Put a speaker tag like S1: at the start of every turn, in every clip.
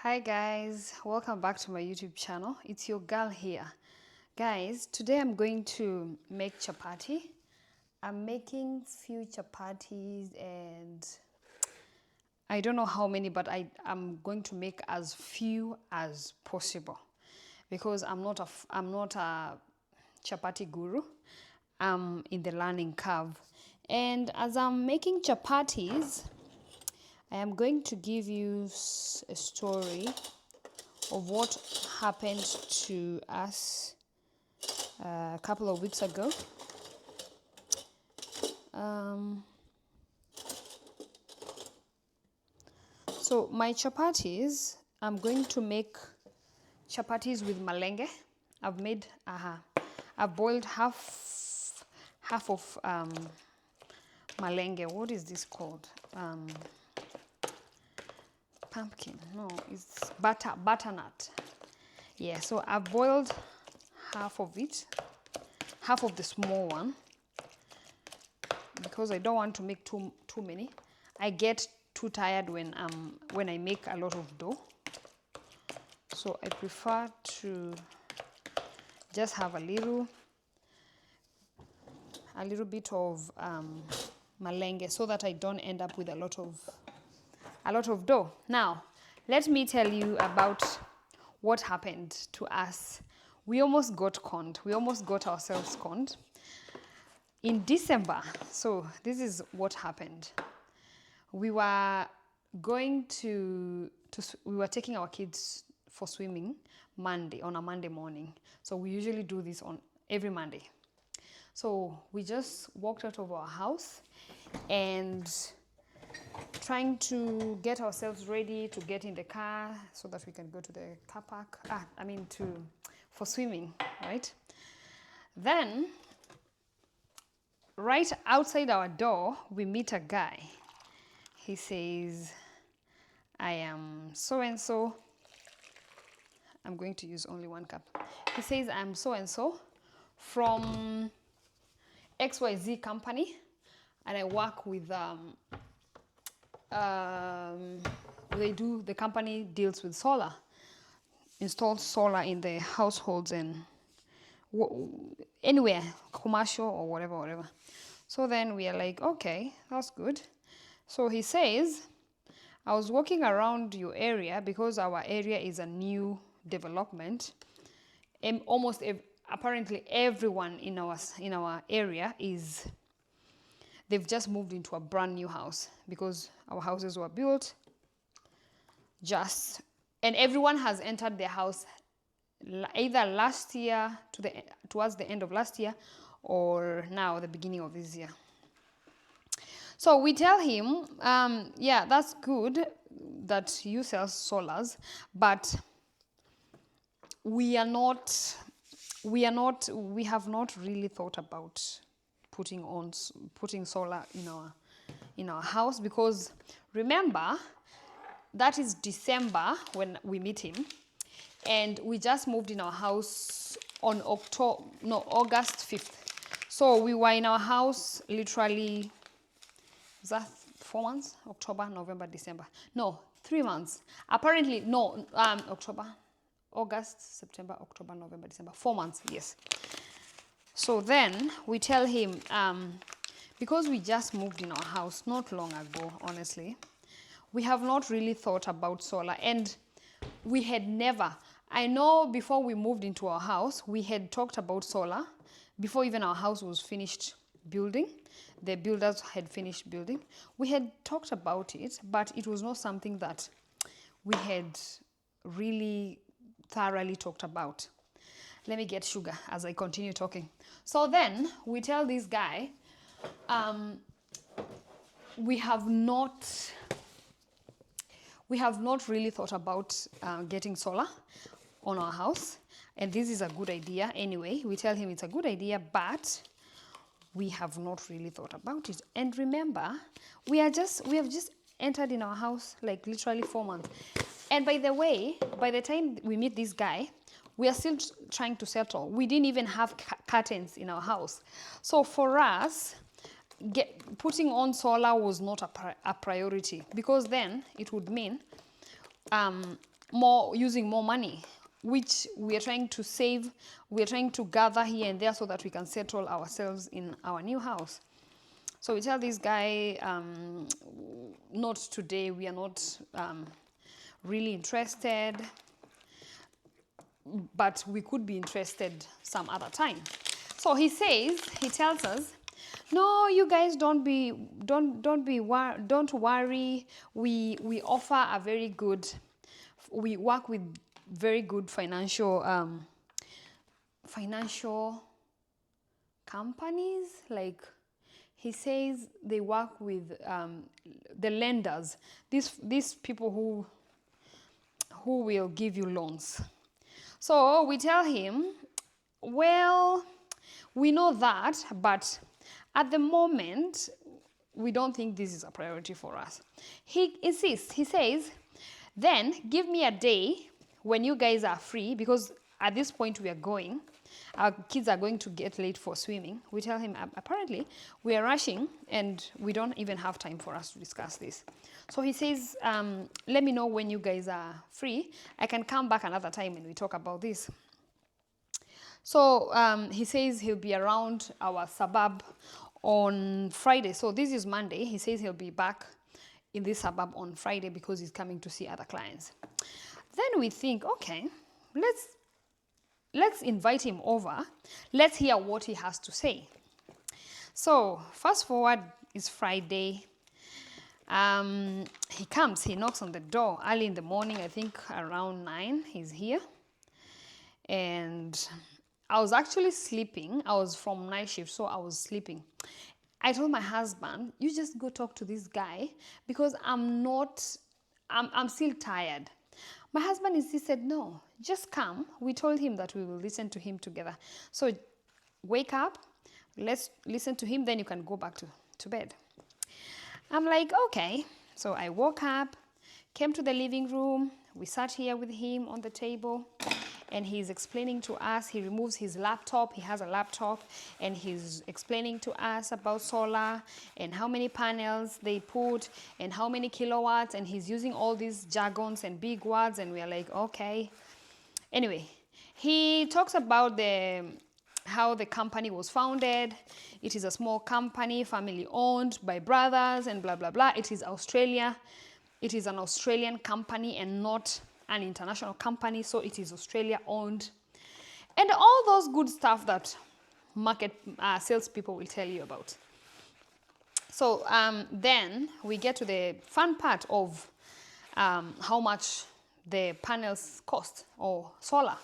S1: Hi guys, welcome back to my YouTube channel. It's your girl here. Guys, today I'm going to make chapati. I'm making few chapatis and I don't know how many, but I'm going to make as few as possible because I'm not a chapati guru. I'm in the learning curve. And as I'm making chapatis, I am going to give you a story of what happened to us a couple of weeks ago. So my chapatis, I'm going to make chapatis with malenge. I've boiled half of malenge. What is this called? Pumpkin. No, it's butternut. Yeah, so I've boiled half of it, half of the small one, because I don't want to make too many. I get too tired when I make a lot of dough, so I prefer to just have a little bit of malenge so that I don't end up with a lot of dough. Now, let me tell you about what happened to us. We almost got conned. We almost got ourselves conned in December. So this is what happened. We were going we were taking our kids for swimming on a Monday morning. So we usually do this on every Monday. So we just walked out of our house and trying to get ourselves ready to get in the car so that we can go to the car park. For swimming, right? Then, right outside our door, we meet a guy. He says, I am so-and-so. I'm going to use only one cup. He says, I'm so-and-so from XYZ company, and I work with the company deals with solar, installs solar in the households and anywhere, commercial or whatever. So then we are like, okay, that's good. So he says, I was walking around your area because our area is a new development. And apparently everyone in our area they've just moved into a brand new house because our houses were built and everyone has entered their house either last year towards the end of last year or now the beginning of this year. So we tell him, yeah, that's good that you sell solars, but we have not really thought about putting solar in our house, because remember that is December when we meet him, and we just moved in our house on August 5th. So we were in our house literally, is that 4 months? October, November, December. No, 3 months. Apparently, no, October, August, September, October, November, December. 4 months, yes. So then we tell him, because we just moved in our house not long ago, honestly, we have not really thought about solar, and we had never. I know before we moved into our house, we had talked about solar before even our house was finished building. The builders had finished building. We had talked about it, but it was not something that we had really thoroughly talked about. Let me get sugar as I continue talking. So then we tell this guy, we have not really thought about getting solar on our house, and this is a good idea anyway. We tell him it's a good idea, but we have not really thought about it. And remember, we have just entered in our house like literally 4 months. And by the way, by the time we meet this guy, we are still trying to settle. We didn't even have curtains in our house. So for us, putting on solar was not a priority, because then it would mean using more money, which we are trying to save. We are trying to gather here and there so that we can settle ourselves in our new house. So we tell this guy, not today, we are not really interested, but we could be interested some other time. So he tells us, no, you guys don't worry. We offer a very good, we work with very good financial companies. Like, he says they work with the lenders, these people who will give you loans. So we tell him, well, we know that, but at the moment, we don't think this is a priority for us. He insists, he says, then give me a day when you guys are free, because at this point we are going. Our kids are going to get late for swimming. We tell him, apparently, we are rushing and we don't even have time for us to discuss this. So he says, let me know when you guys are free. I can come back another time and we talk about this. So he says he'll be around our suburb on Friday. So this is Monday. He says he'll be back in this suburb on Friday because he's coming to see other clients. Then we think, okay, let's invite him over. Let's hear what he has to say. So fast forward is Friday. He comes, he knocks on the door early in the morning, I think around 9, he's here. And I was actually sleeping. I was from night shift, so I was sleeping. I told my husband, you just go talk to this guy because I'm still tired. My husband insisted, no, just come. We told him that we will listen to him together. So wake up, let's listen to him, then you can go back to bed. I'm like, okay. So I woke up, came to the living room. We sat here with him on the table. And he's explaining to us, he removes his laptop, he has a laptop, and he's explaining to us about solar and how many panels they put and how many kilowatts, and he's using all these jargons and big words, and we're like, okay. Anyway, he talks about how the company was founded. It is a small company, family owned by brothers and blah, blah, blah. It is Australia. It is an Australian company and not an international company, so it is Australia owned, and all those good stuff that salespeople will tell you about. So then we get to the fun part of how much the panels cost, or solar.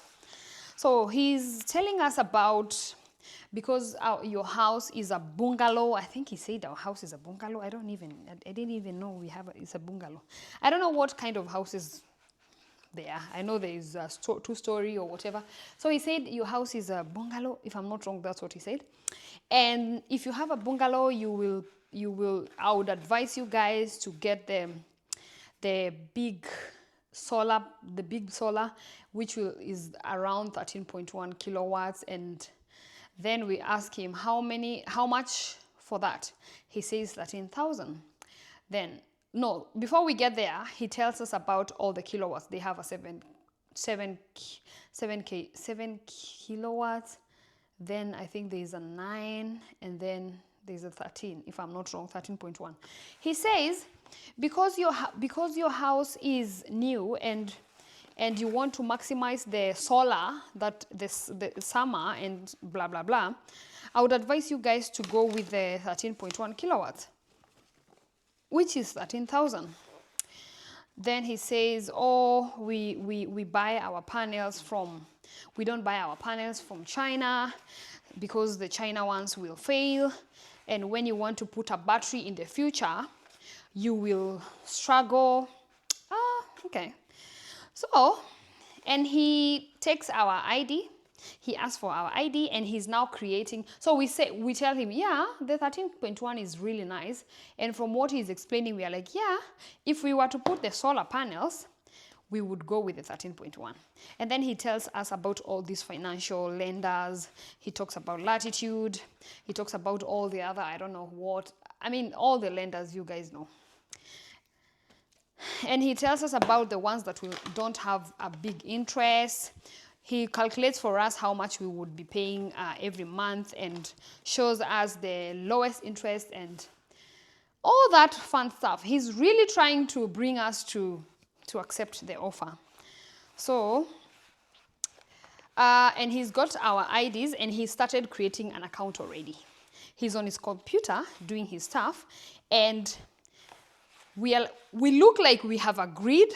S1: So he's telling us about, because your house is a bungalow. I think he said our house is a bungalow. I didn't even know it's a bungalow. I don't know what kind of houses there. I know there is a 2-story or whatever. So he said your house is a bungalow. If I'm not wrong, that's what he said. And if you have a bungalow, I would advise you guys to get the big solar, which is around 13.1 kilowatts. And then we ask him how much for that. He says 13,000. Then, no, before we get there, he tells us about all the kilowatts. They have a 7 kilowatts. Then I think there's a 9, and then there's a 13, if I'm not wrong, 13.1. He says, because your house is new and you want to maximize the solar, that the summer and blah, blah, blah, I would advise you guys to go with the 13.1 kilowatts, which is 13,000. Then he says, oh, we buy our panels we don't buy our panels from China because the China ones will fail. And when you want to put a battery in the future, you will struggle. Okay. So, and he takes our ID. He asks for our ID, and he's now creating. So we tell him, yeah, the 13.1 is really nice. And from what he's explaining, we are like, yeah, if we were to put the solar panels, we would go with the 13.1. And then he tells us about all these financial lenders. He talks about Latitude. He talks about all the other, I don't know what. I mean, all the lenders you guys know. And he tells us about the ones that don't have a big interest. He calculates for us how much we would be paying every month and shows us the lowest interest and all that fun stuff. He's really trying to bring us to accept the offer. So, and he's got our IDs and he started creating an account already. He's on his computer doing his stuff, and we look like we have agreed,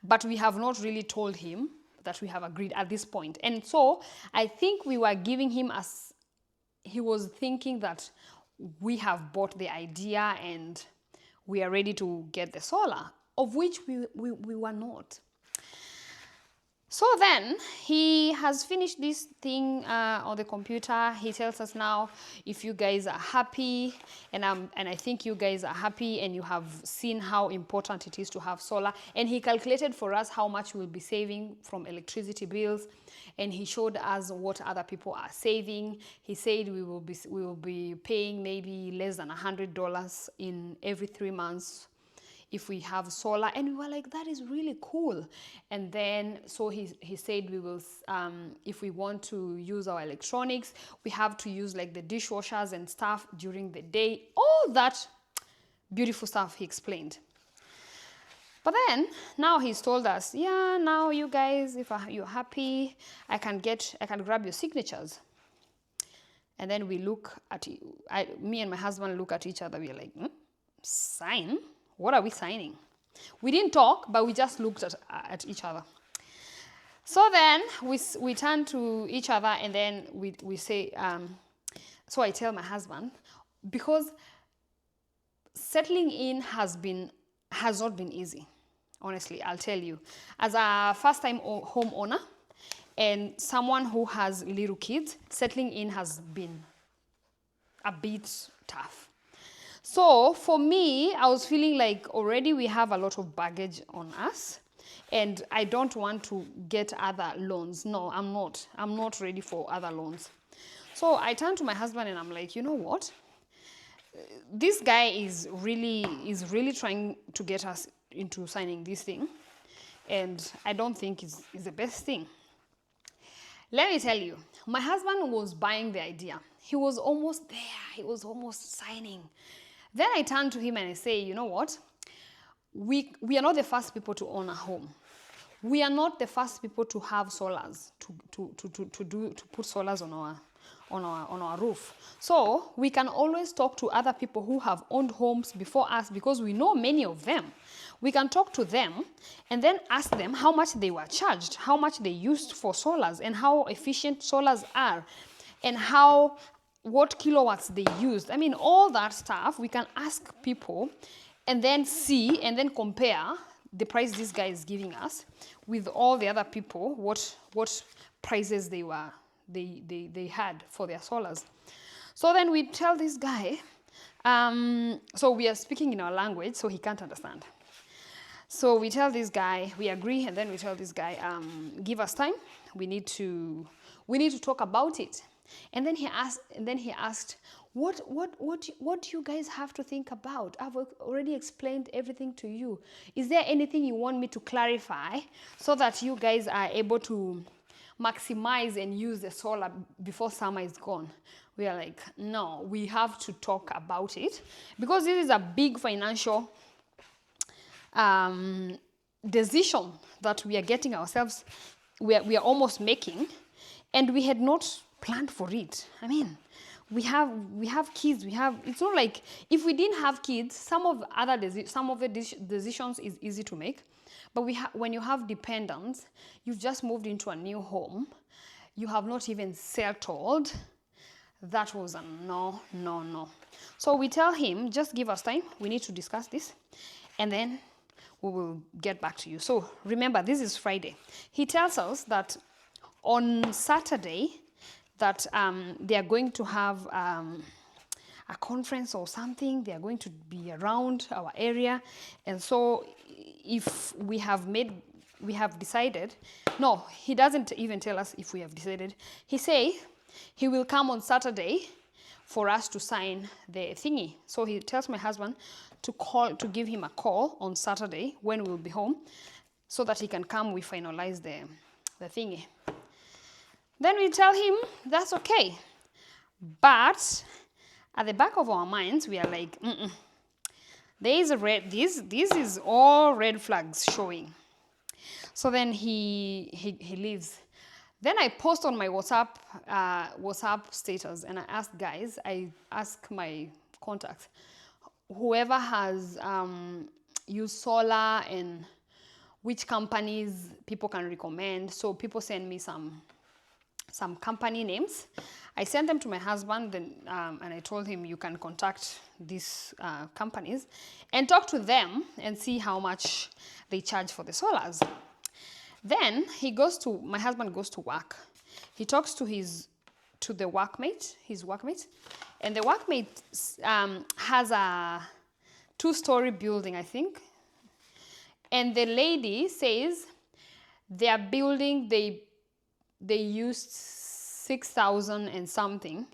S1: but we have not really told him that we have agreed at this point. And so I think we were giving him as he was thinking that we have bought the idea and we are ready to get the solar, of which we were not. So then he has finished this thing on the computer. He tells us now, if you guys are happy, and I think you guys are happy, and you have seen how important it is to have solar. And he calculated for us how much we'll be saving from electricity bills, and he showed us what other people are saving. He said we will be paying maybe less than $100 in every 3 months if we have solar. And we were like, that is really cool. And then so he said we will if we want to use our electronics, we have to use like the dishwashers and stuff during the day, all that beautiful stuff he explained. But then now he's told us, yeah, now you guys, if you're happy, I can grab your signatures. And then we look at me and my husband look at each other. We're like, sign? What are we signing? We didn't talk, but we just looked at each other. So then we turn to each other, and then we say, so I tell my husband, because settling in has not been easy. Honestly, I'll tell you. As a first-time homeowner and someone who has little kids, settling in has been a bit tough. So for me, I was feeling like already we have a lot of baggage on us, and I don't want to get other loans. No, I'm not. I'm not ready for other loans. So I turned to my husband and I'm like, you know what? This guy is really trying to get us into signing this thing, and I don't think it's the best thing. Let me tell you, my husband was buying the idea. He was almost there. He was almost signing. Then I turn to him and I say, you know what? We are not the first people to own a home. We are not the first people to have solars, to put solars on our roof. So we can always talk to other people who have owned homes before us, because we know many of them. We can talk to them and then ask them how much they were charged, how much they used for solars, and how efficient solars are, and what kilowatts they used. I mean, all that stuff we can ask people and then see and then compare the price this guy is giving us with all the other people, what prices they had for their solars. So then we tell this guy, so we are speaking in our language, so he can't understand. So we tell this guy, we agree, and then we tell this guy, give us time. We need to talk about it. And then he asked, what do you guys have to think about? I've already explained everything to you. Is there anything you want me to clarify so that you guys are able to maximize and use the solar before summer is gone? We are like, no, we have to talk about it, because this is a big financial decision that we are getting ourselves, we are almost making, and we had not planned for it. I mean, we have kids. It's not like if we didn't have kids, some of the decisions is easy to make, but when you have dependents, you've just moved into a new home, you have not even settled. That was a no. So we tell him, just give us time. We need to discuss this, and then we will get back to you. So remember, this is Friday. He tells us that on Saturday, that they are going to have a conference or something. They are going to be around our area. And so if we have decided, no, he doesn't even tell us if we have decided. He say he will come on Saturday for us to sign the thingy. So he tells my husband to give him a call on Saturday when we'll be home, so that he can come. We finalize the thingy. Then we tell him that's okay. But at the back of our minds, we are like, there is a red. This is all red flags showing. So then he leaves. Then I post on my WhatsApp status, and I ask my contacts, whoever has used solar and which companies people can recommend. So people send me some company names. I sent them to my husband, and I told him, you can contact these companies and talk to them and see how much they charge for the solars. Then my husband goes to work. He talks to his workmate, and the workmate has a 2-story building, I think. And the lady says their building, they used 6,000 and something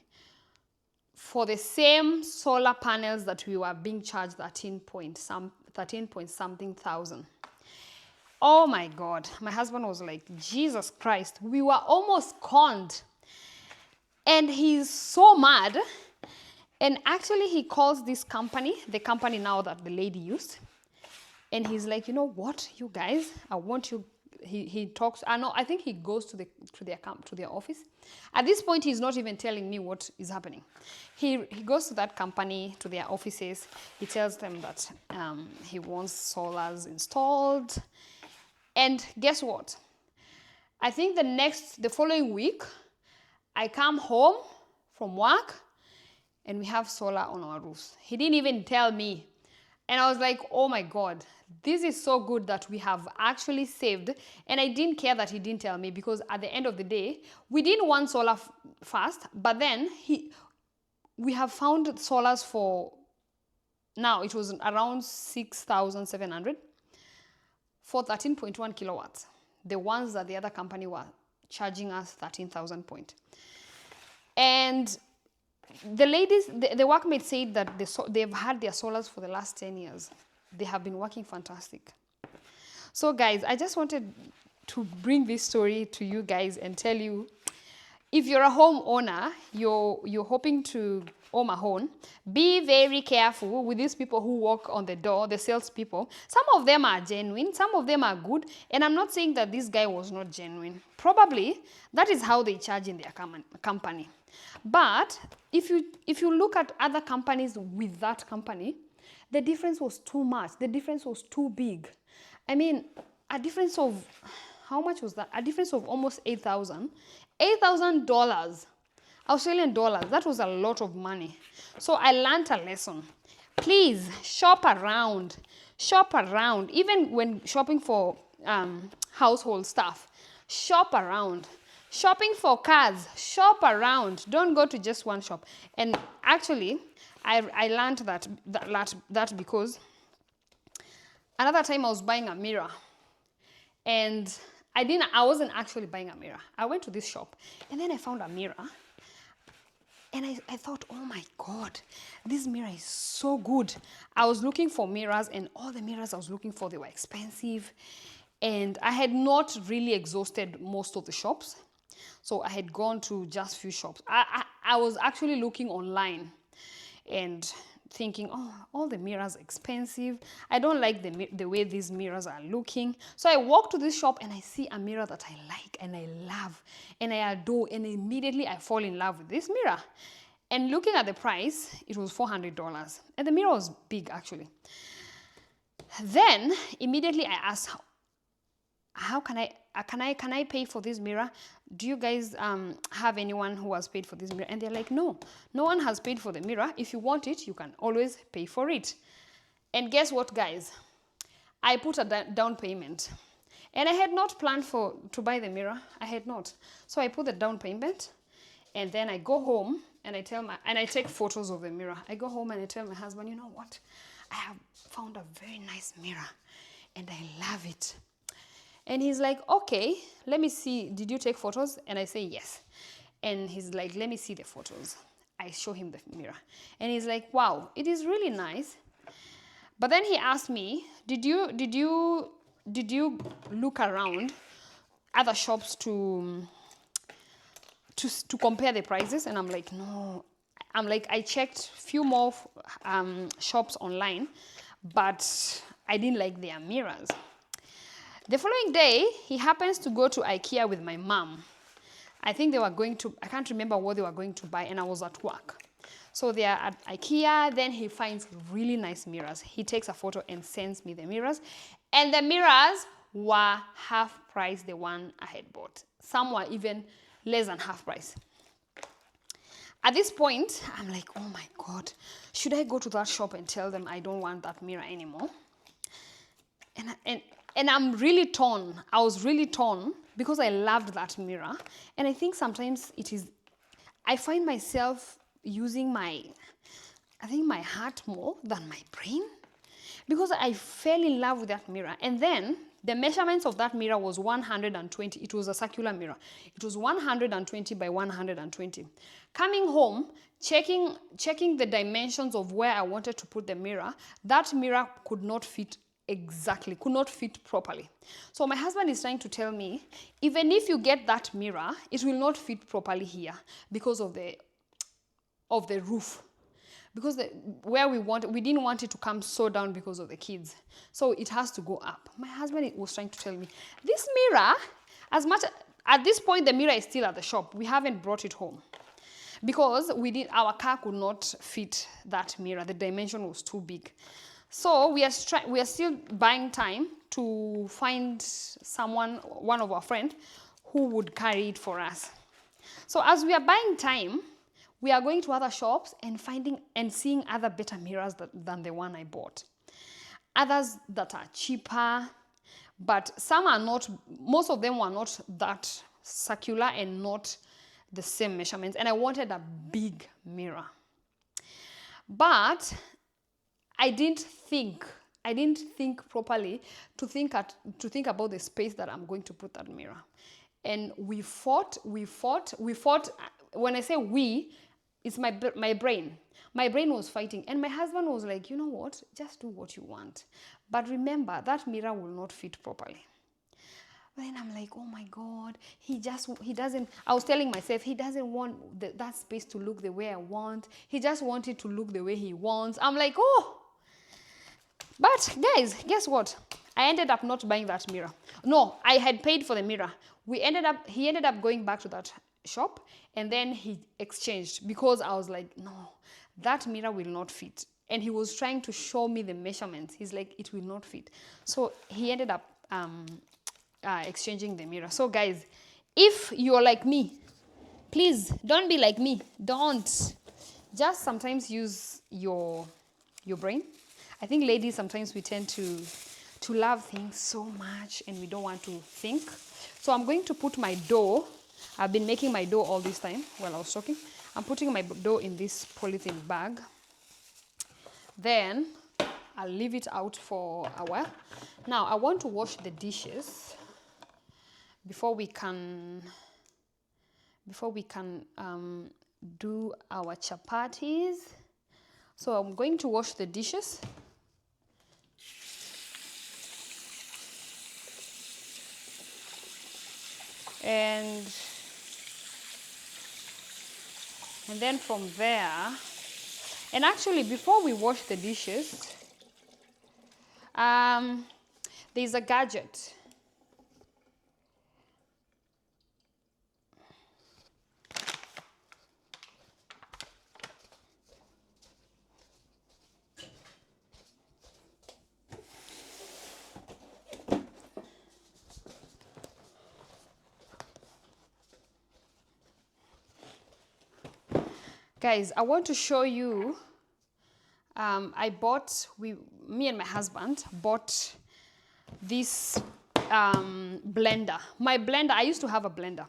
S1: for the same solar panels that we were being charged 13 point something thousand. Oh my God. My husband was like, Jesus Christ, we were almost conned. And he's so mad. And actually he calls this company, the company now that the lady used. And he's like, you know what, you guys, I want you. He talks. I think he goes to their office. At this point, he's not even telling me what is happening. He goes to that company, to their offices. He tells them that he wants solars installed. And guess what? I think the following week, I come home from work and we have solar on our roofs. He didn't even tell me. And I was like, oh my God, this is so good that we have actually saved. And I didn't care that he didn't tell me, because at the end of the day, we didn't want solar fast, but then we have found solars for, now it was around 6,700 for 13.1 kilowatts. The ones that the other company were charging us 13,000 point. And the ladies, the workmates said that they've had their solars for the last 10 years. They have been working fantastic. So guys, I just wanted to bring this story to you guys and tell you, if you're a homeowner, you're hoping to own a home, be very careful with these people who walk on the door, the salespeople. Some of them are genuine, some of them are good, and I'm not saying that this guy was not genuine. Probably that is how they charge in their company. But if you look at other companies with that company, the difference was too much. The difference was too big. I mean, a difference of, how much was that? A difference of almost $8,000. $8,000, Australian dollars. That was a lot of money. So I learned a lesson. Please shop around. Shop around. Even when shopping for household stuff, shop around. Shopping for cars, shop around. Don't go to just one shop. And actually, I learned that because another time I was buying a mirror, and I wasn't actually buying a mirror. I went to this shop, and then I found a mirror, and I thought, oh my God, this mirror is so good. I was looking for mirrors, and all the mirrors I was looking for, they were expensive, and I had not really exhausted most of the shops. So I had gone to just few shops. I was actually looking online and thinking, oh, all the mirrors are expensive. I don't like the way these mirrors are looking. So I walk to this shop and I see a mirror that I like and I love and I adore, and immediately I fall in love with this mirror. And looking at the price, it was $400, and the mirror was big actually. Then immediately I asked, how can I pay for this mirror? Do you guys have anyone who has paid for this mirror? And they're like, no one has paid for the mirror. If you want it, you can always pay for it. And guess what, guys? I put a down payment. And I had not planned to buy the mirror. I had not. So I put the down payment, and then I go home and I take photos of the mirror. I go home and I tell my husband, you know what? I have found a very nice mirror and I love it. And he's like, okay, let me see. Did you take photos? And I say, yes. And he's like, let me see the photos. I show him the mirror. And he's like, wow, it is really nice. But then he asked me, did you look around other shops to compare the prices? And I'm like, no. I'm like, I checked few more shops online, but I didn't like their mirrors. The following day, he happens to go to IKEA with my mom. I think they were going to, I can't remember what they were going to buy, and I was at work. So they are at IKEA, then he finds really nice mirrors. He takes a photo and sends me the mirrors. And the mirrors were half price the one I had bought. Some were even less than half price. At this point, I'm like, oh my God, should I go to that shop and tell them I don't want that mirror anymore? And I'm really torn. I was really torn because I loved that mirror. And I think sometimes I find myself using my heart more than my brain, because I fell in love with that mirror. And then the measurements of that mirror was 120. It was a circular mirror. It was 120 by 120. Coming home, checking the dimensions of where I wanted to put the mirror, that mirror could not fit exactly, could not fit properly. So my husband is trying to tell me, even if you get that mirror, it will not fit properly here because of the roof. Because we didn't want it to come so down because of the kids. So it has to go up. My husband was trying to tell me, this mirror, at this point, the mirror is still at the shop. We haven't brought it home. Because our car could not fit that mirror. The dimension was too big. So we are still buying time to find one of our friends, who would carry it for us. So as we are buying time, we are going to other shops and seeing other better mirrors than the one I bought. Others that are cheaper, but most of them were not that circular and not the same measurements. And I wanted a big mirror. But I didn't think properly to think about the space that I'm going to put that mirror. And we fought. When I say we, it's my brain. My brain was fighting. And my husband was like, you know what? Just do what you want. But remember, that mirror will not fit properly. Then I'm like, oh my God, he doesn't, I was telling myself, he doesn't want that space to look the way I want. He just wanted to look the way he wants. I'm like, oh. But guys, guess what? I ended up not buying that mirror. No, I had paid for the mirror. He ended up going back to that shop, and then he exchanged, because I was like, no, that mirror will not fit. And he was trying to show me the measurements. He's like, it will not fit. So he ended up exchanging the mirror. So guys, if you're like me, please don't be like me. Don't. Just sometimes use your brain. I think ladies, sometimes we tend to love things so much and we don't want to think. So I'm going to put my dough. I've been making my dough all this time while I was talking. I'm putting my dough in this polythene bag. Then I'll leave it out for a while. Now I want to wash the dishes before we can do our chapatis. So I'm going to wash the dishes. And then from there, and actually before we wash the dishes, there's a gadget. Guys, I want to show you, me and my husband bought this blender. My blender, I used to have a blender.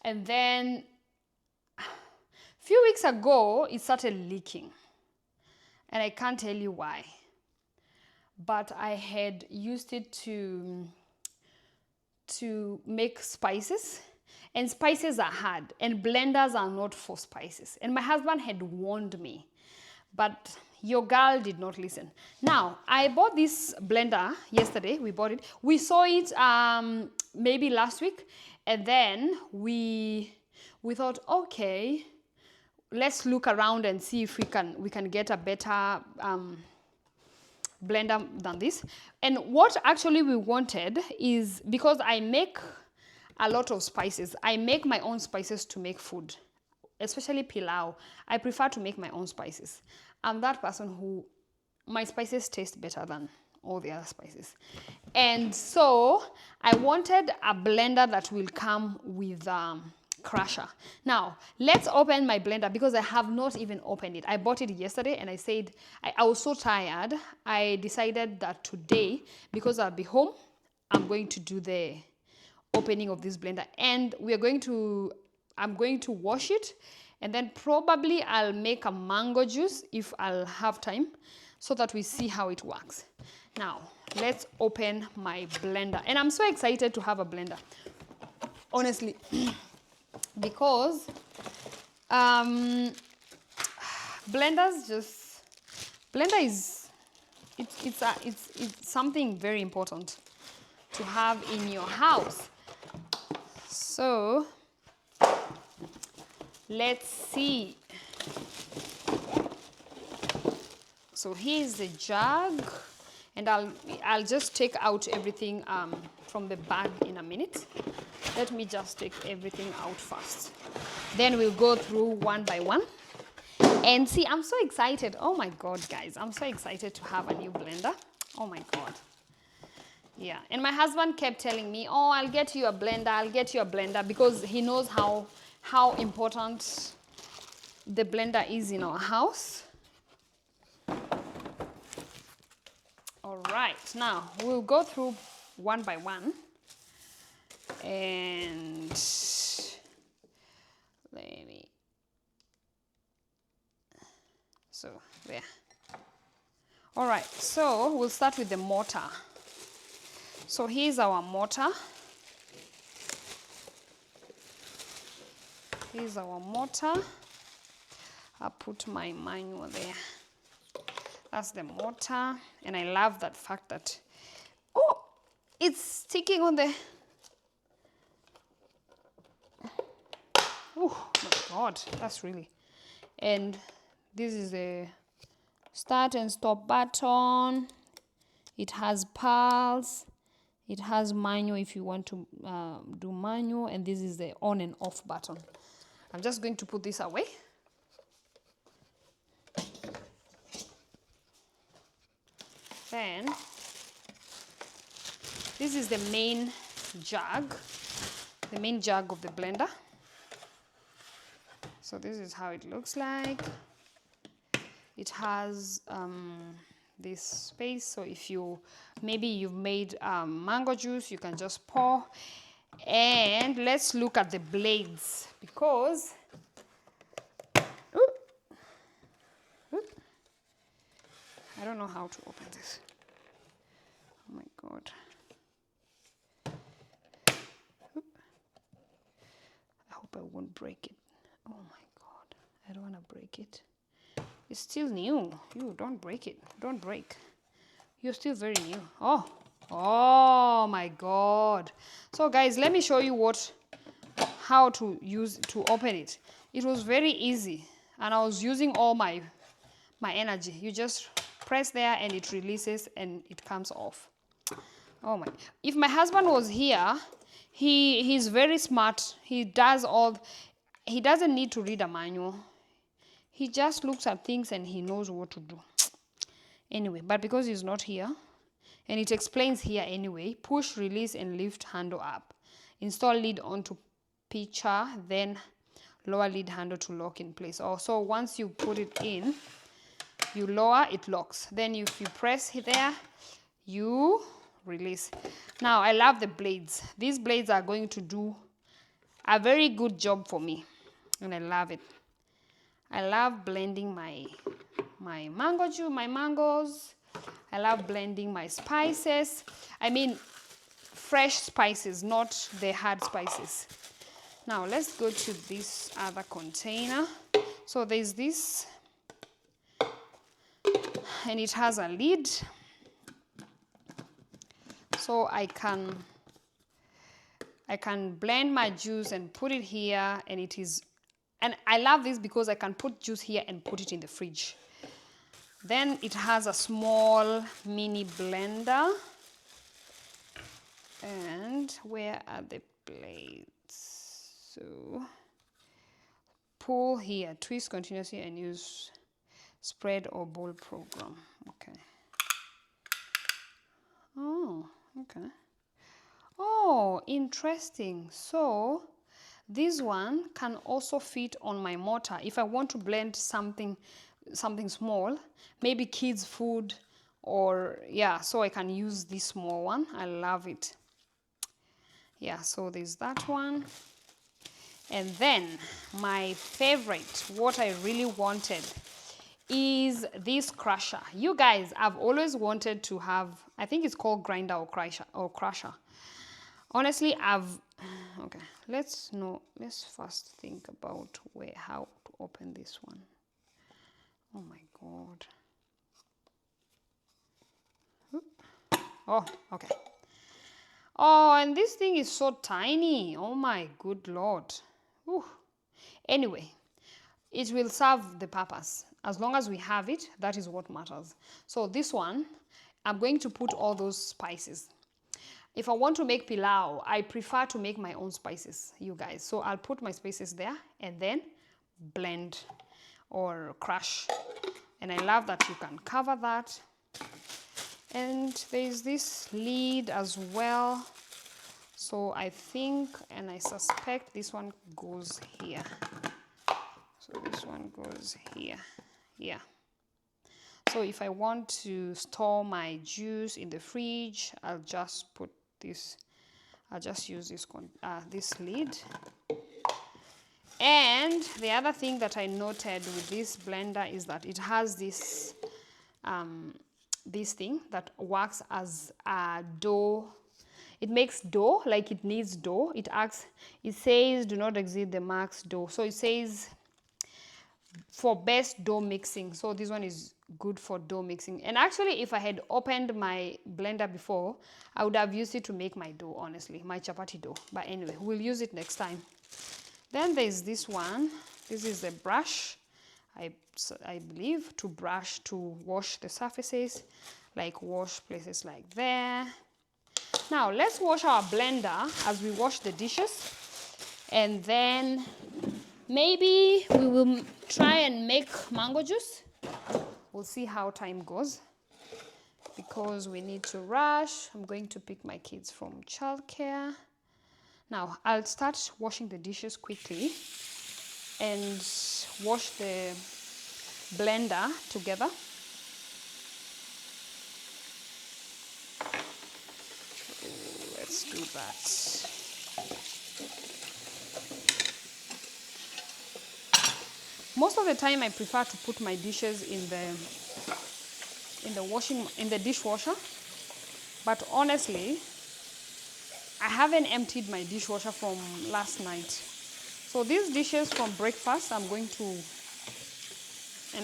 S1: And then a few weeks ago, it started leaking. And I can't tell you why. But I had used it to make spices. And spices are hard, and blenders are not for spices. And my husband had warned me but your girl did not listen. Now, I bought this blender yesterday. We bought it. We saw it maybe last week, and then we thought, okay, let's look around and see if we can get a better blender than this. And what actually we wanted is, because I make a lot of spices, I make my own spices to make food, especially pilau. I prefer to make my own spices. I'm that person who, my spices taste better than all the other spices. And so I wanted a blender that will come with crusher. Now, let's open my blender, because I have not even opened it. I bought it yesterday, and I said, I was so tired. I decided that today, because I'll be home, I'm going to do the opening of this blender. And I'm going to wash it, and then probably I'll make a mango juice if I'll have time, so that we see how it works. Now, let's open my blender. And I'm so excited to have a blender, honestly, because blender is it's something very important to have in your house. So let's see. So here's the jug, and I'll just take out everything from the bag in a minute. Let me just take everything out first. Then we'll go through one by one. And see, I'm so excited. Oh my God, guys, I'm so excited to have a new blender. Oh my God. Yeah, and my husband kept telling me, oh, I'll get you a blender, I'll get you a blender, because he knows how important the blender is in our house. All right, now we'll go through one by one. And let me, so there. All right, so we'll start with the mortar. So here's our mortar. Here's our mortar. I'll put my manual there. That's the mortar. And I love that fact that, oh, it's sticking on the, oh my God, that's really. And this is the start and stop button. It has pulse. It has manual if you want to do manual. And this is the on and off button. I'm just going to put this away. Then this is the main jug of the blender. So this is how it looks like. It has this space, so if maybe you've made mango juice, you can just pour. And let's look at the blades, because I don't know how to open this. Oh my God. I hope I won't break it. Oh my God, I don't want to break it. It's still new. You don't break it. Don't break. You're still very new. Oh my God. So guys, let me show you how to open it. It was very easy, and I was using all my energy. You just press there and it releases and it comes off. Oh my. If my husband was here, he's very smart. He doesn't need to read a manual. He just looks at things and he knows what to do. Anyway, but because he's not here, and it explains here anyway, push, release, and lift handle up. Install lid onto pitcher, then lower lid handle to lock in place. Also, once you put it in, you lower, it locks. Then if you press there, you release. Now, I love the blades. These blades are going to do a very good job for me, and I love it. I love blending my mango juice, my mangoes. I love blending my spices. I mean, fresh spices, not the hard spices. Now, let's go to this other container. So there's this and it has a lid, so I can blend my juice and put it here, and I love this because I can put juice here and put it in the fridge. Then it has a small mini blender. And where are the blades? So pull here, twist continuously and use spread or bowl program. Okay. Oh, okay. Oh, interesting. So this one can also fit on my mortar if I want to blend something small, maybe kids food, or yeah, so I can use this small one. I love it. Yeah, so there's that one. And then my favorite, what I really wanted, is this crusher. You guys, I've always wanted to have, I think it's called grinder or crusher. Honestly, okay, let's first think about how to open this one. Oh my God. Oh, okay. Oh, and this thing is so tiny. Oh my good Lord. Ooh. Anyway, it will serve the purpose. As long as we have it, that is what matters. So this one, I'm going to put all those spices. If I want to make pilau, I prefer to make my own spices, you guys. So I'll put my spices there and then blend or crush. And I love that you can cover that. And there's this lid as well. So I think, and I suspect this one goes here. So this one goes here. Yeah. So if I want to store my juice in the fridge, I'll just put this, I'll just use this lid. And the other thing that I noted with this blender is that it has this thing that works as a dough. It makes dough like it needs dough. It says do not exceed the max dough. So it says for best dough mixing. So this one is good for dough mixing. And actually, if I had opened my blender before, I would have used it to make my dough, honestly, my chapati dough. But anyway, we'll use it next time. Then there's this one. This is the brush, I believe, to wash the surfaces, like wash places like there. Now, let's wash our blender as we wash the dishes. And then maybe we will try and make mango juice. We'll see how time goes because we need to rush. I'm going to pick my kids from childcare. Now, I'll start washing the dishes quickly and wash the blender together. Let's do that. Most of the time I prefer to put my dishes in the dishwasher, but honestly, I haven't emptied my dishwasher from last night. So these dishes from breakfast, and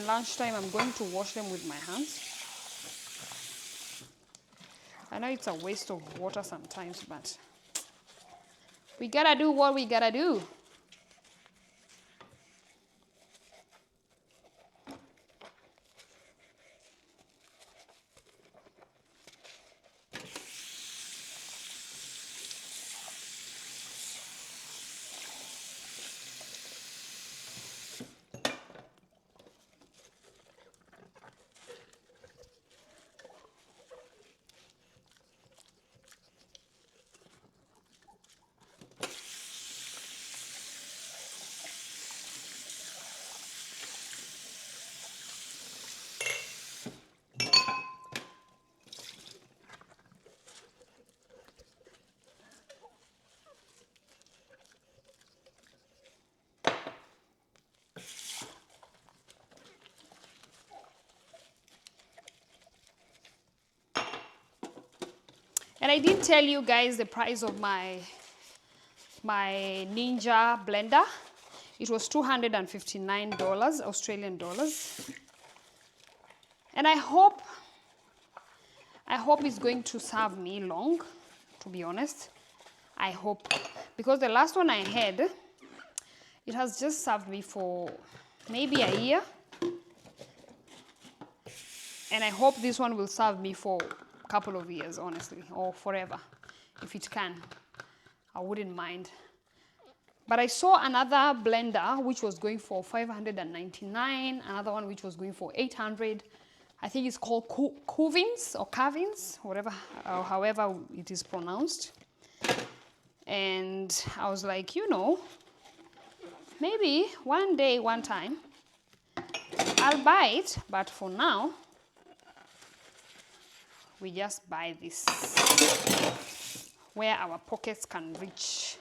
S1: lunchtime, I'm going to wash them with my hands. I know it's a waste of water sometimes, but we gotta do what we gotta do. And I didn't tell you guys the price of my Ninja blender. It was $259 Australian dollars. And I hope it's going to serve me long, to be honest. I hope, because the last one I had, it has just served me for maybe a year. And I hope this one will serve me for a couple of years, honestly, or forever, if it can. I wouldn't mind. But I saw another blender which was going for 599, another one which was going for 800. I think it's called Cuvins or Cavins, whatever, or however it is pronounced. And I was like, you know, maybe one day, one time, I'll buy it. But for now, we just buy this where our pockets can reach.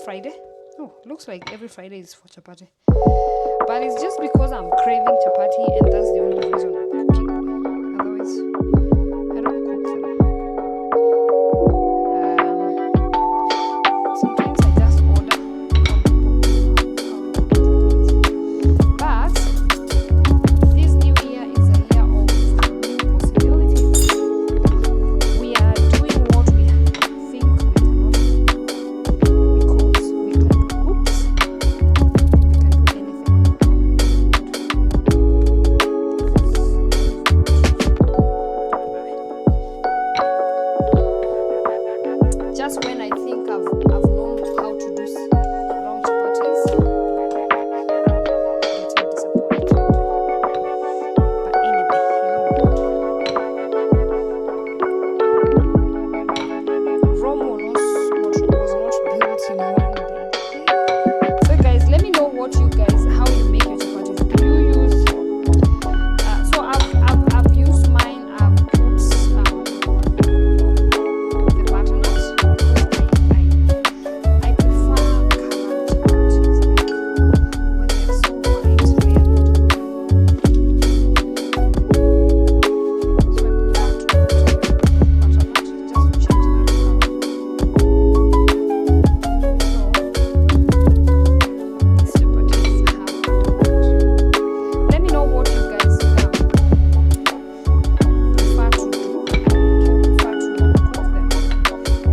S1: Friday. Oh, looks like every Friday is for chapati. But it's just because I'm craving chapati, and that's the only reason I'm cooking them. Otherwise, I don't cook them. Sometimes I just order from people. But this new year is a year of new possibilities. We are doing what we think we cannot do because we can do. Oops, we can do anything. Just when I think I've known how to do round chapatis, getting disappointed. But anyway, you know what? Rome was not built in one day. So guys, let me know what you guys, how you make your chapatis. Do you use? So I've used mine. I've put the butternut because I prefer colored chapatis. Like when they're so white, they are not. So I prefer to put butternut just to change that color. So these chapatis have butternut. Let me know what you guys prefer to do. If you prefer to cook them.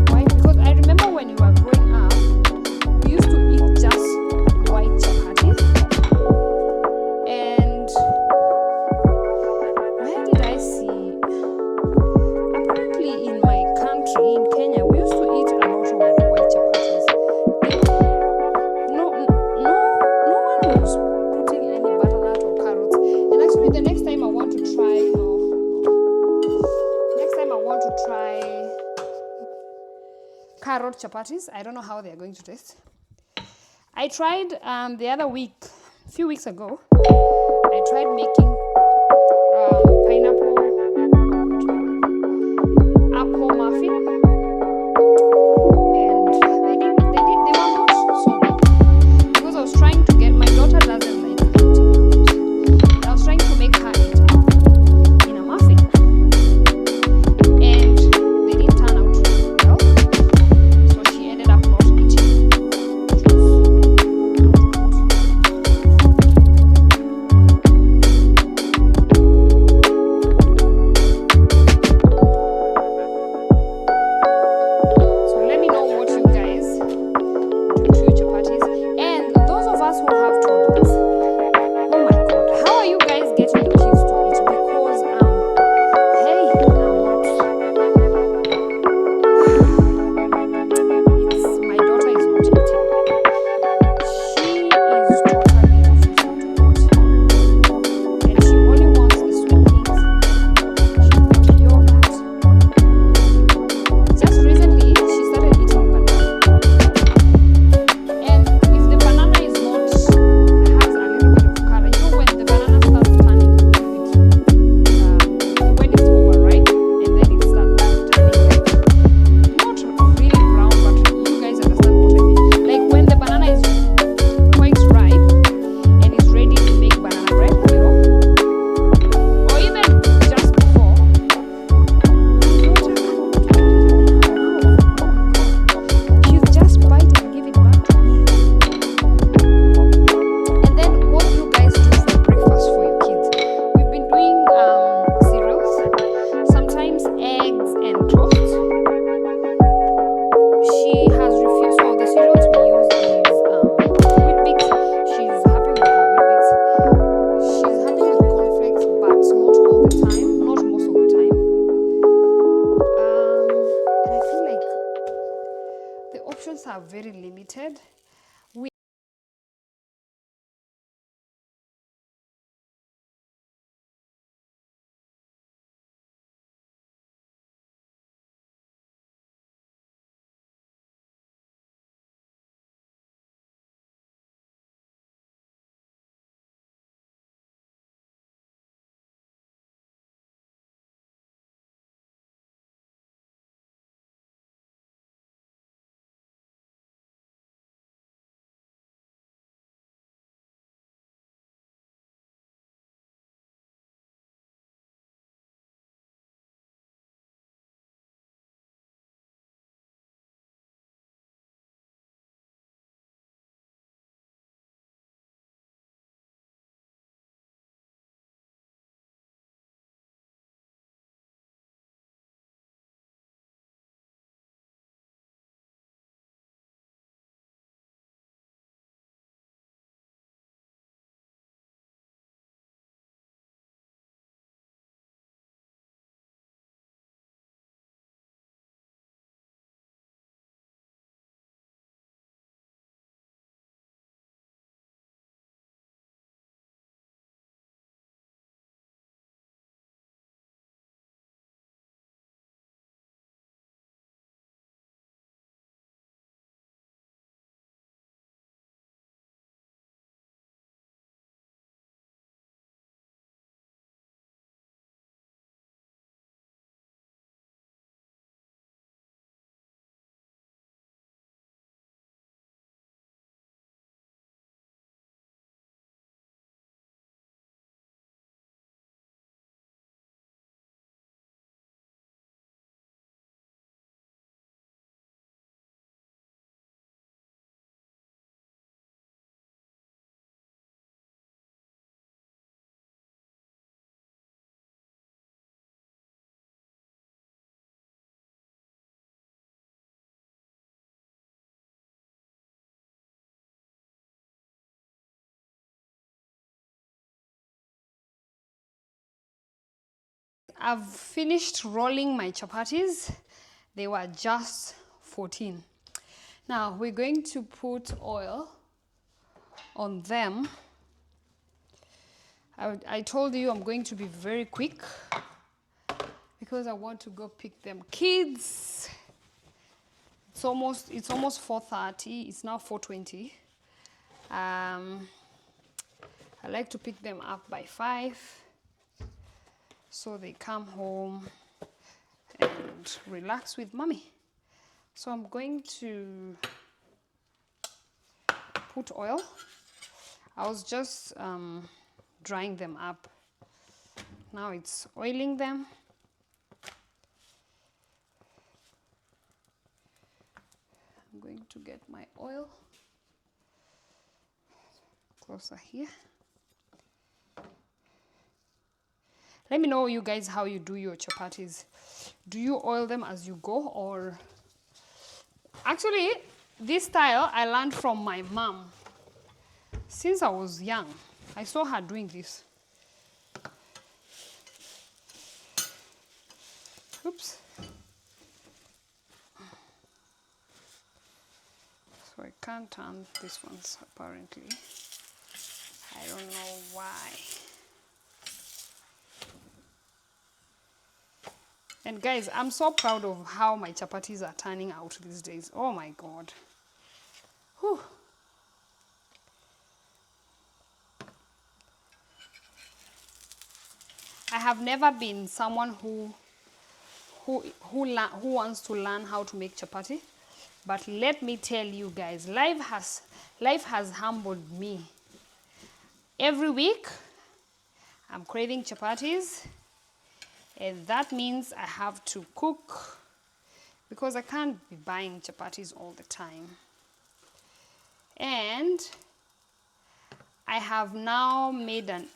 S1: Why? Because I remember when we were growing up, we used to eat just white chapatis. And where did I see? Apparently in my country, in Kenya, we used to eat a lot of white chapatis. No one was putting any butternut or carrots. And actually, the next time I want to try, carrot chapatis. I don't know how they are going to taste. I tried the other week, a few weeks ago. I tried making pineapple apple muffin, and they were not so good because I was trying to get, my daughter doesn't like eating apples. I was trying to make her eat apple in a muffin, and they didn't turn out well. So she ended up not eating, which was not good. So let me know what you guys do to your chapatis. And those of us who have toddlers, oh my god, how are you guys getting your kids to eat? Because hey, I'm not. My daughter is not eating. She is totally refusing to eat, and she only wants the sweet things. She wants yogurt. Just recently, she started eating banana. And if the banana is not, has a little bit of color, you know when the banana starts turning a little bit, when it's overripe, and then it starts turning like, not really brown, but you guys understand what I mean. Like when the banana is quite ripe and is ready to make banana bread, you know, or even just before. She's just bite and give it back to me. And then what do you guys do for breakfast for your kids? We've been doing cereals, sometimes eggs and toast. She has refused. So the cereals we use is wheat bix. She's happy with her wheat bix. She's happy with cornflakes, but not all the time, not most of the time. And I feel like the options are very limited. I've finished rolling my chapatis. They were just 14. Now we're going to put oil on them. I told you I'm going to be very quick because I want to go pick them. Kids, it's almost 4:30. It's now 4:20. I like to pick them up by 5 so they come home and relax with mommy. So I'm going to put oil. I was just drying them up. Now it's oiling them. I'm going to get my oil closer here. Let me know, you guys, how you do your chapatis. Do you oil them as you go, or actually this style I learned from my mom. Since I was young, I saw her doing this. Oops. So I can't turn these ones apparently. I don't know why. And guys, I'm so proud of how my chapatis are turning out these days. Oh my God. Whew. I have never been someone who wants to learn how to make chapati, but let me tell you guys, life has humbled me. Every week I'm craving chapatis, and that means I have to cook because I can't be buying chapatis all the time. And I have now made an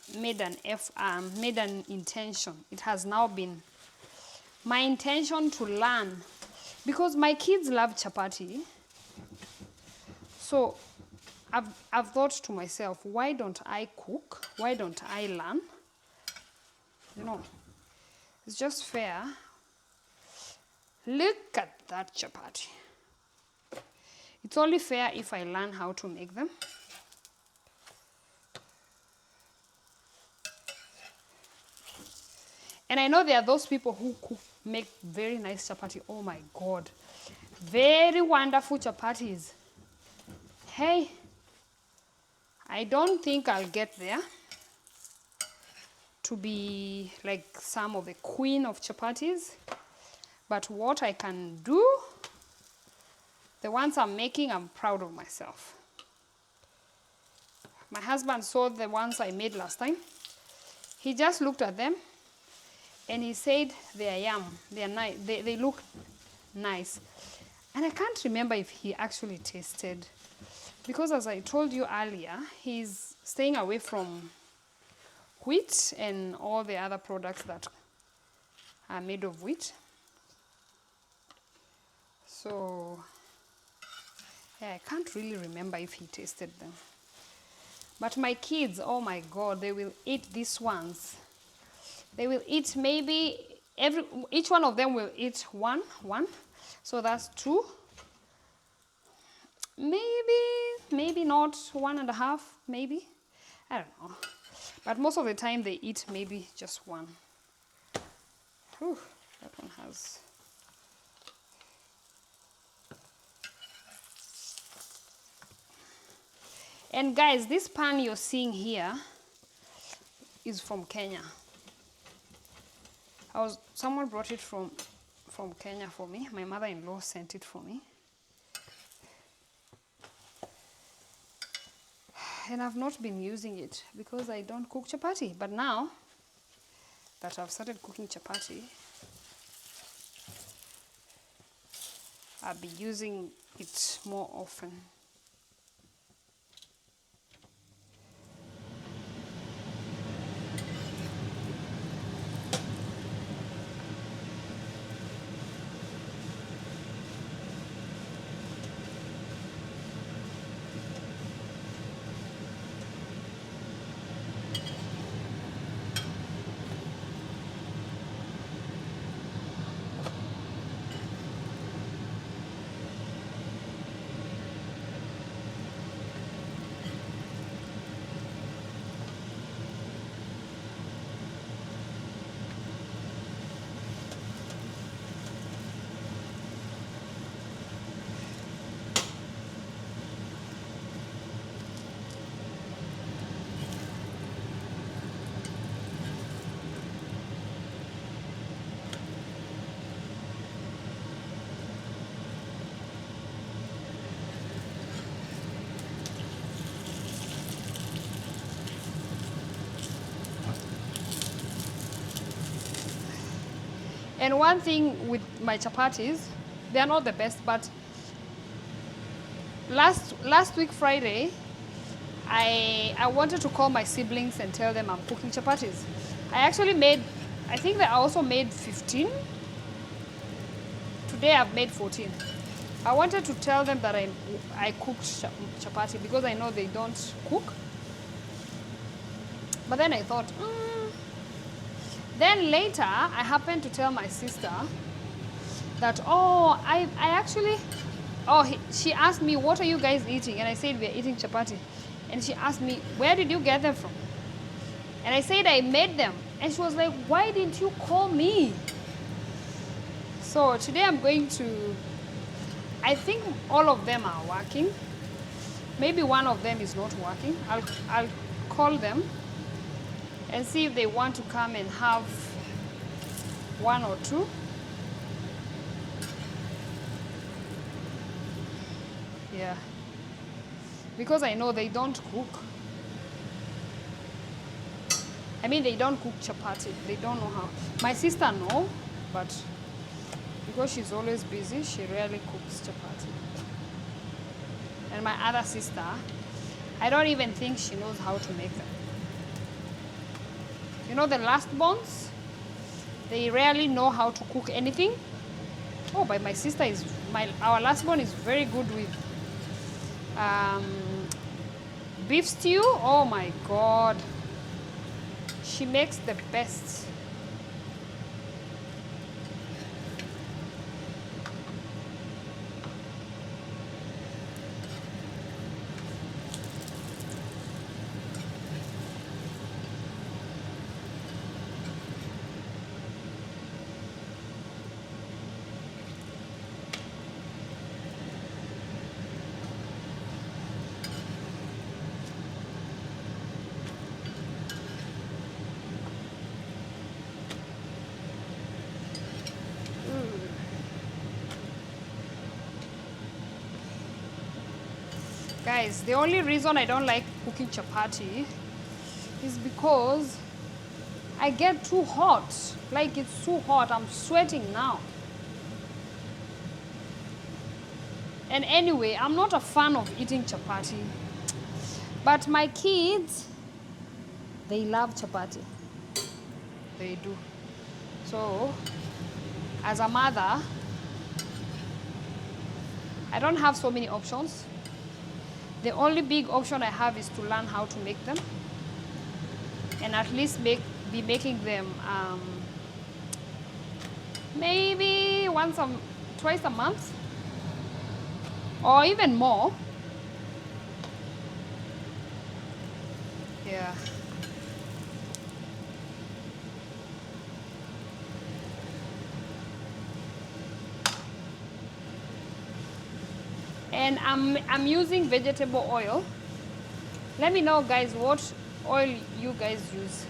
S1: intention. It has now been my intention to learn, because my kids love chapati. So I've thought to myself, why don't I cook? Why don't I learn? You know, it's just fair. Look at that chapati. It's only fair if I learn how to make them. And I know there are those people who make very nice chapati. Oh my God. Very wonderful chapatis. Hey, I don't think I'll get there to be like some of the queen of chapatis. But what I can do, the ones I'm making, I'm proud of myself. My husband saw the ones I made last time. He just looked at them and he said, they are yum, they are nice, they look nice. And I can't remember if he actually tasted, because as I told you earlier, he's staying away from wheat and all the other products that are made of wheat. So yeah, I can't really remember if he tasted them. But my kids, oh my God, they will eat these ones. They will eat maybe each one of them will eat one. So that's 2. Maybe not 1.5, maybe. I don't know. But most of the time they eat maybe just 1. Whew, that one has. And guys, this pan you're seeing here is from Kenya. Someone brought it from Kenya for me. My mother-in-law sent it for me. And I've not been using it because I don't cook chapati. But now that I've started cooking chapati, I'll be using it more often. And one thing with my chapatis, they are not the best, but last week Friday, I wanted to call my siblings and tell them I'm cooking chapatis. I actually made, I think that I also made 15. Today I've made 14. I wanted to tell them that I cooked chapati because I know they don't cook. But then I thought, Then later I happened to tell my sister that, oh, I actually, she asked me, what are you guys eating? And I said, we're eating chapati. And she asked me, where did you get them from? And I said, I made them. And she was like, why didn't you call me? So today I'm going to, I think all of them are working. Maybe one of them is not working. I'll call them and see if they want to come and have one or two. Yeah. Because I know they don't cook. I mean, they don't cook chapati. They don't know how. My sister knows, but because she's always busy, she rarely cooks chapati. And my other sister, I don't even think she knows how to make them. You know, the last ones, they rarely know how to cook anything. Oh, but my sister is, our last one is very good with beef stew. Oh my God. She makes the best. Guys, the only reason I don't like cooking chapati is because I get too hot. Like, it's too hot. I'm sweating now. And anyway, I'm not a fan of eating chapati. But my kids, they love chapati. They do. So, as a mother, I don't have so many options. The only big option I have is to learn how to make them, and at least be making them maybe twice a month, or even more. Yeah. And I'm using vegetable oil. Let me know, guys, what oil you guys use.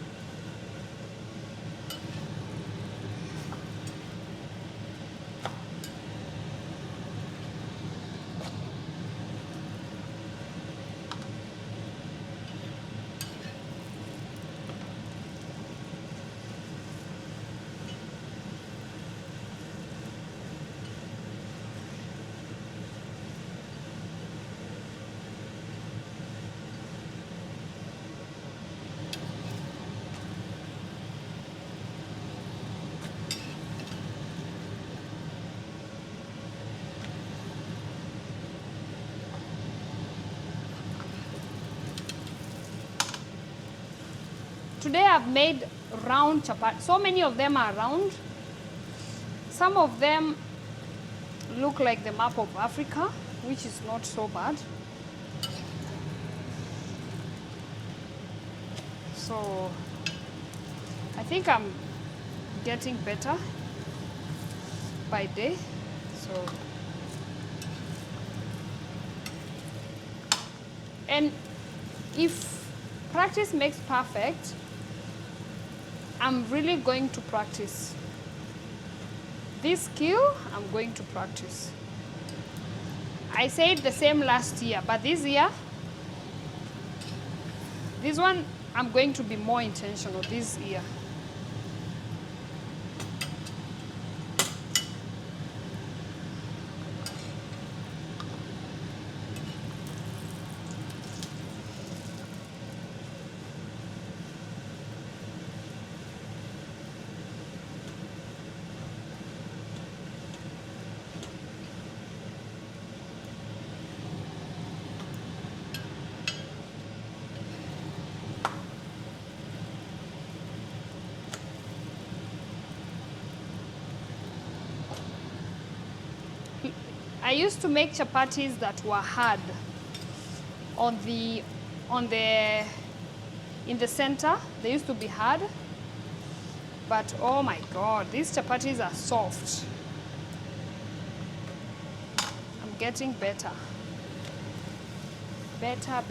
S1: Today I've made round chapati. So many of them are round. Some of them look like the map of Africa, which is not so bad. So I think I'm getting better by day. So, and if practice makes perfect, I'm really going to practice. This skill, I'm going to practice. I said the same last year, but this year, this one, I'm going to be more intentional this year. I used to make chapatis that were hard in the center. They used to be hard, but oh my God, these chapatis are soft. I'm getting better. Better.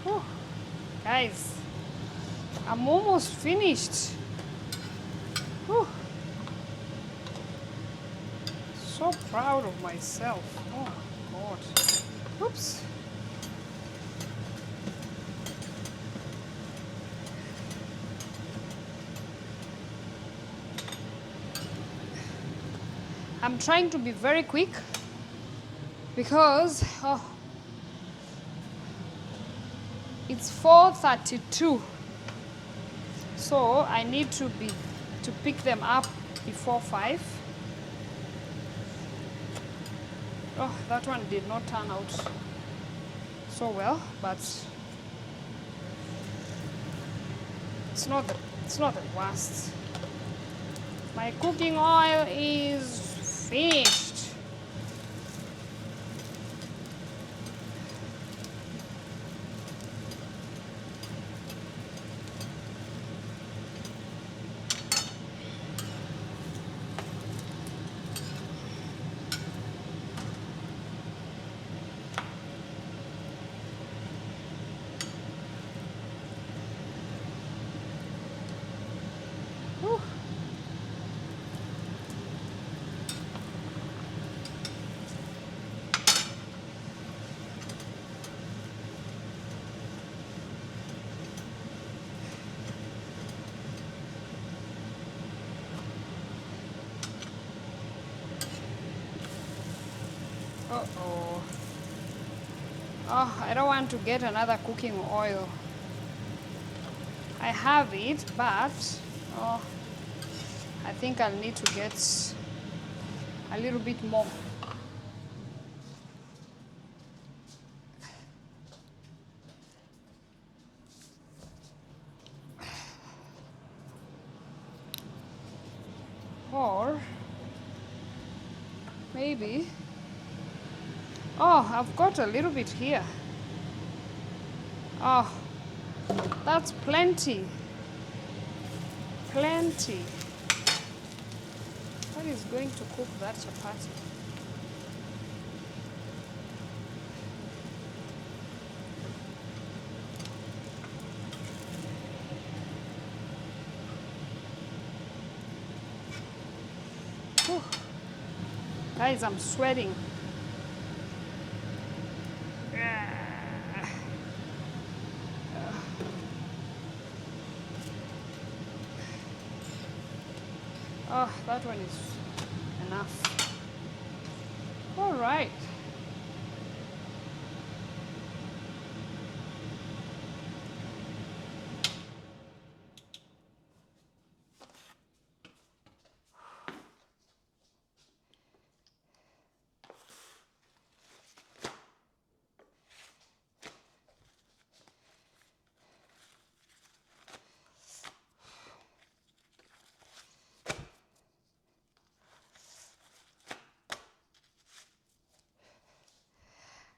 S1: Whew. Guys, I'm almost finished. Whew. So proud of myself. Oh God. Oops. I'm trying to be very quick because it's 4:32. So I need to pick them up before 5. Oh, that one did not turn out so well, but it's not the worst. My cooking oil is finished. Whew. Uh-oh. Oh, I don't want to get another cooking oil. I have it, but oh, I think I'll need to get a little bit more. Or maybe, oh, I've got a little bit here. Oh, that's plenty. Plenty. What is going to cook that chapati? Whew. Guys, I'm sweating. Oh, that one is enough. All right.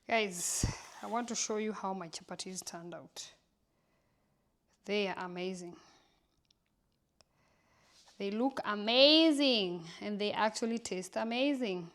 S1: Guys, I want to show you how my chapatis turned out. They are amazing. They look amazing and they actually taste amazing.